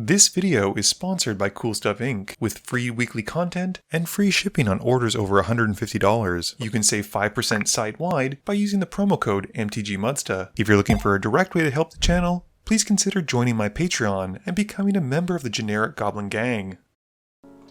This video is sponsored by Cool Stuff Inc. with free weekly content and free shipping on orders over $150. You can save 5% site-wide by using the promo code MTGMuddstah. If you're looking for a direct way to help the channel, please consider joining my Patreon and becoming a member of the generic Goblin Gang.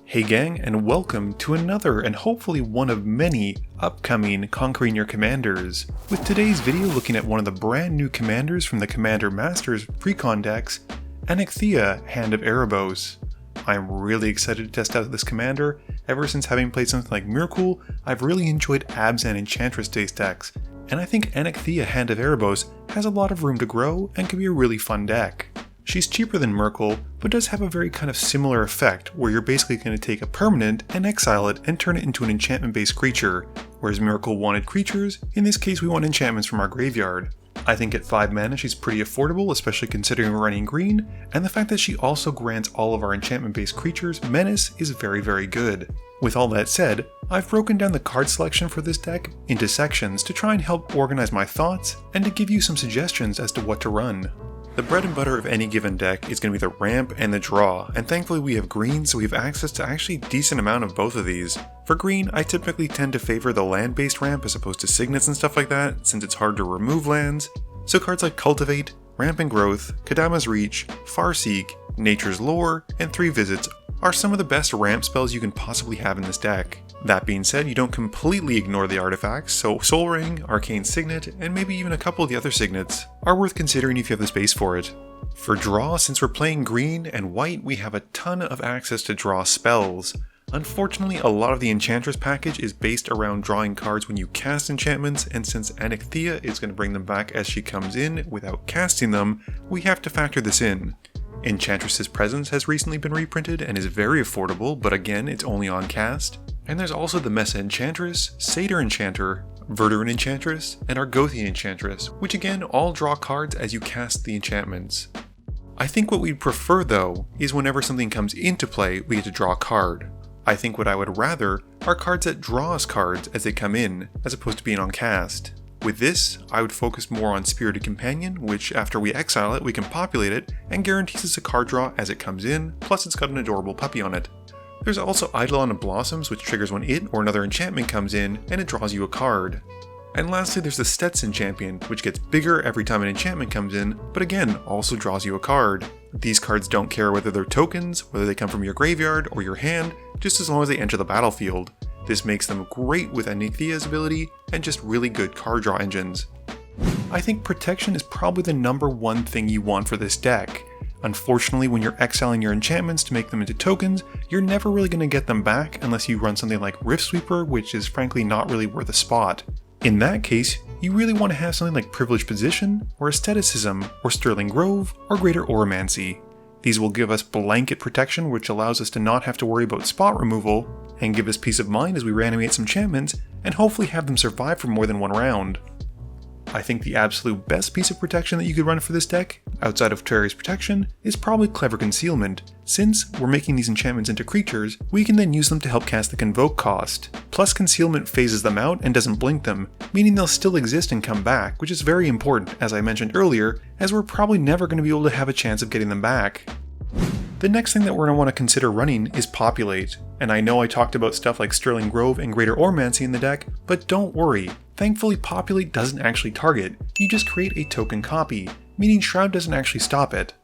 Hey gang, and welcome to another and hopefully one of many upcoming Conquering Your Commanders, with today's video looking at one of the brand new commanders from the Commander Masters Precon decks, Anikthea, Hand of Erebos. I'm really excited to test out this commander. Ever since having played something like Miracle, I've really enjoyed Abs and Enchantress based decks, and I think Anikthea, Hand of Erebos has a lot of room to grow and can be a really fun deck. She's cheaper than Merkle, but does have a very kind of similar effect where you're basically going to take a permanent and exile it and turn it into an enchantment based creature, whereas Miracle wanted creatures, in this case we want enchantments from our graveyard. I think at 5 mana she's pretty affordable, especially considering we're running green, and the fact that she also grants all of our enchantment based creatures Menace is very good. With all that said, I've broken down the card selection for this deck into sections to try and help organize my thoughts and to give you some suggestions as to what to run. The bread and butter of any given deck is going to be the ramp and the draw, and thankfully we have green, so we have access to actually a decent amount of both of these. For green, I typically tend to favor the land-based ramp as opposed to signets and stuff like that, since it's hard to remove lands. So cards like Cultivate, Ramp and Growth, Kadama's Reach, Farseek, Nature's Lore, and 3 Visits are some of the best ramp spells you can possibly have in this deck. That being said, you don't completely ignore the artifacts, so Soul Ring, Arcane Signet, and maybe even a couple of the other signets are worth considering if you have the space for it. For draw, since we're playing green and white, we have a ton of access to draw spells. Unfortunately, a lot of the Enchantress package is based around drawing cards when you cast enchantments, and since Anikthea is going to bring them back as she comes in without casting them, we have to factor this in. Enchantress's Presence has recently been reprinted and is very affordable, but again, it's only on cast. And there's also the Mesa Enchantress, Satyr Enchanter, Verduran Enchantress, and Argothian Enchantress, which again all draw cards as you cast the enchantments. I think what we'd prefer though, is whenever something comes into play, we get to draw a card. I think what I would rather are cards that draw us cards as they come in, as opposed to being on cast. With this, I would focus more on Spirited Companion, which after we exile it, we can populate it, and guarantees us a card draw as it comes in, plus it's got an adorable puppy on it. There's also Eidolon of Blossoms, which triggers when it or another enchantment comes in, and it draws you a card. And lastly, there's the Stetson Champion, which gets bigger every time an enchantment comes in, but again, also draws you a card. These cards don't care whether they're tokens, whether they come from your graveyard or your hand, just as long as they enter the battlefield. This makes them great with Anikthea's ability, and just really good card draw engines. I think protection is probably the #1 thing you want for this deck. Unfortunately, when you're exiling your enchantments to make them into tokens, you're never really going to get them back unless you run something like Rift Sweeper, which is frankly not really worth a spot. In that case, you really want to have something like Privileged Position, or Aestheticism, or Sterling Grove, or Greater Oromancy. These will give us blanket protection, which allows us to not have to worry about spot removal, and give us peace of mind as we reanimate some enchantments, and hopefully have them survive for more than one round. I think the absolute best piece of protection that you could run for this deck, outside of Terry's protection, is probably Clever Concealment. Since we're making these enchantments into creatures, we can then use them to help cast the Convoke cost. Plus Concealment phases them out and doesn't blink them, meaning they'll still exist and come back, which is very important, as I mentioned earlier, as we're probably never going to be able to have a chance of getting them back. The next thing that we're going to want to consider running is Populate, and I know I talked about stuff like Sterling Grove and Greater Oromancy in the deck, but don't worry, thankfully Populate doesn't actually target, you just create a token copy, meaning Shroud doesn't actually stop it.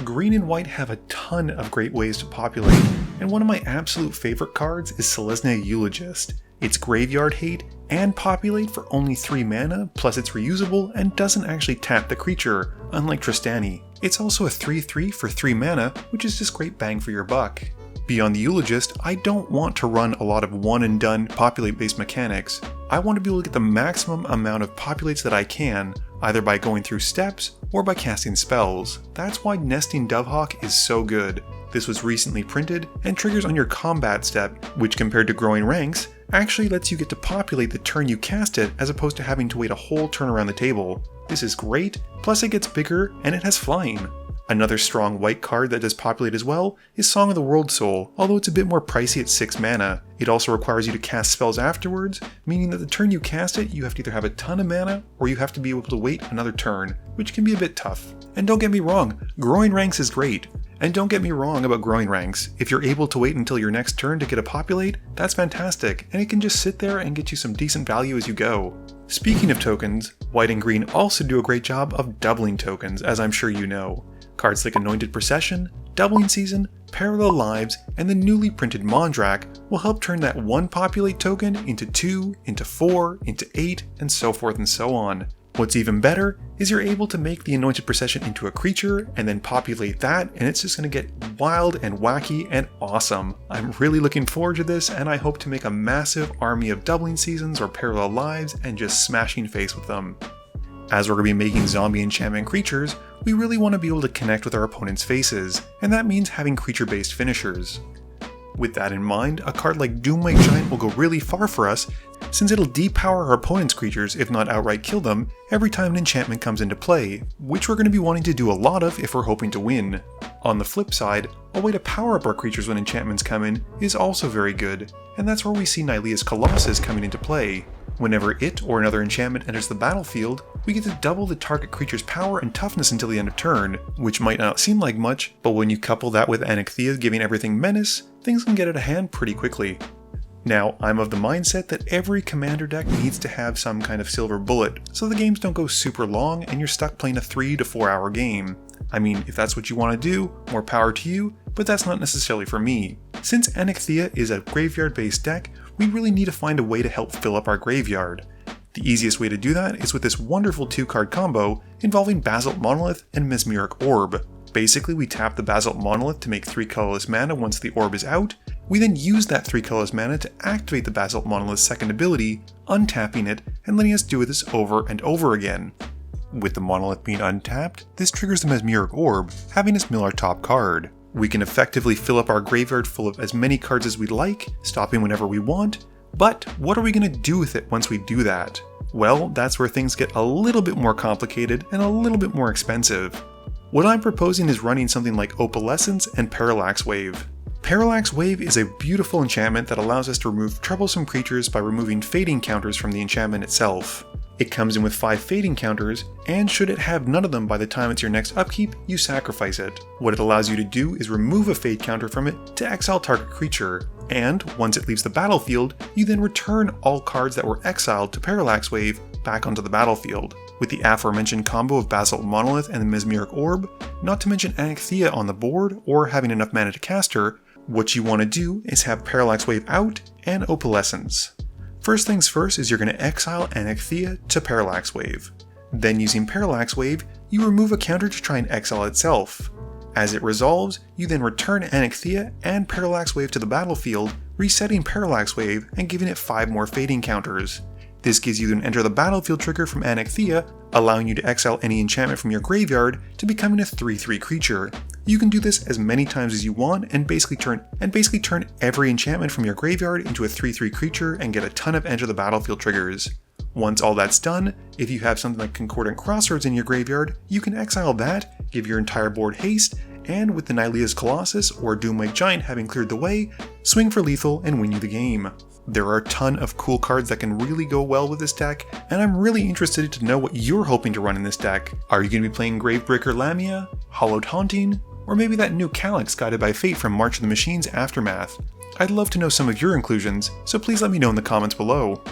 Green and white have a ton of great ways to populate, and one of my absolute favorite cards is Selesnya Eulogist. It's Graveyard Hate and Populate for only 3 mana, plus it's reusable and doesn't actually tap the creature, unlike Tristani. It's also a 3/3 for 3 mana, which is just great bang for your buck. Beyond the Eulogist, I don't want to run a lot of one and done populate based mechanics. I want to be able to get the maximum amount of populates that I can, either by going through steps or by casting spells. That's why Nesting Dovehawk is so good. This was recently printed and triggers on your combat step, which compared to Growing Ranks, actually lets you get to populate the turn you cast it as opposed to having to wait a whole turn around the table. This is great, plus it gets bigger and it has flying. Another strong white card that does populate as well is Song of the World Soul, although it's a bit more pricey at 6 mana. It also requires you to cast spells afterwards, meaning that the turn you cast it, you have to either have a ton of mana, or you have to be able to wait another turn, which can be a bit tough. And don't get me wrong, Growing Ranks is great. And don't get me wrong about growing ranks. If you're able to wait until your next turn to get a populate, that's fantastic, and it can just sit there and get you some decent value as you go. Speaking of tokens, white and green also do a great job of doubling tokens, as I'm sure you know. Cards like Anointed Procession, Doubling Season, Parallel Lives, and the newly printed Mondrak will help turn that 1 populate token into 2, into 4, into 8, and so forth and so on. What's even better is you're able to make the Anointed Procession into a creature and then populate that, and it's just going to get wild and wacky and awesome. I'm really looking forward to this, and I hope to make a massive army of Doubling Seasons or Parallel Lives and just smashing face with them. As we're going to be making zombie enchantment creatures, we really want to be able to connect with our opponent's faces, and that means having creature-based finishers. With that in mind, a card like Doomwake Giant will go really far for us, since it'll depower our opponent's creatures, if not outright kill them, every time an enchantment comes into play, which we're going to be wanting to do a lot of if we're hoping to win. On the flip side, a way to power up our creatures when enchantments come in is also very good, and that's where we see Nylea's Colossus coming into play. Whenever it or another enchantment enters the battlefield, we get to double the target creature's power and toughness until the end of turn, which might not seem like much, but when you couple that with Anikthea giving everything menace, things can get out of hand pretty quickly. Now, I'm of the mindset that every commander deck needs to have some kind of silver bullet, so the games don't go super long and you're stuck playing a 3 to 4 hour game. I mean, if that's what you want to do, more power to you, but that's not necessarily for me. Since Anikthea is a graveyard-based deck, we really need to find a way to help fill up our graveyard. The easiest way to do that is with this wonderful 2-card combo involving Basalt Monolith and Mesmeric Orb. Basically, we tap the Basalt Monolith to make 3 colorless mana once the orb is out. We then use that 3 colorless mana to activate the Basalt Monolith's second ability, untapping it and letting us do this over and over again. With the Monolith being untapped, this triggers the Mesmeric Orb, having us mill our top card. We can effectively fill up our graveyard full of as many cards as we'd like, stopping whenever we want, but what are we going to do with it once we do that? Well, that's where things get a little bit more complicated and a little bit more expensive. What I'm proposing is running something like Opalescence and Parallax Wave. Parallax Wave is a beautiful enchantment that allows us to remove troublesome creatures by removing fading counters from the enchantment itself. It comes in with 5 fading counters, and should it have none of them by the time it's your next upkeep, you sacrifice it. What it allows you to do is remove a fade counter from it to exile target creature, and once it leaves the battlefield, you then return all cards that were exiled to Parallax Wave back onto the battlefield. With the aforementioned combo of Basalt Monolith and the Mesmeric Orb, not to mention Anikthea on the board or having enough mana to cast her, what you want to do is have Parallax Wave out and Opalescence. First things first is you're going to exile Anikthea to Parallax Wave. Then using Parallax Wave, you remove a counter to try and exile itself. As it resolves, you then return Anikthea and Parallax Wave to the battlefield, resetting Parallax Wave and giving it 5 more fading counters. This gives you an enter the battlefield trigger from Anikthea, allowing you to exile any enchantment from your graveyard to becoming a 3/3 creature. You can do this as many times as you want and basically turn every enchantment from your graveyard into a 3/3 creature and get a ton of enter the battlefield triggers. Once all that's done, if you have something like Concordant Crossroads in your graveyard, you can exile that, give your entire board haste, and with the Nylea's Colossus or Doomwake Giant having cleared the way, swing for lethal and win you the game. There are a ton of cool cards that can really go well with this deck, and I'm really interested to know what you're hoping to run in this deck. Are you going to be playing Gravebreaker Lamia, Hollowed Haunting, or maybe that new Calyx Guided by Fate from March of the Machines Aftermath? I'd love to know some of your inclusions, so please let me know in the comments below.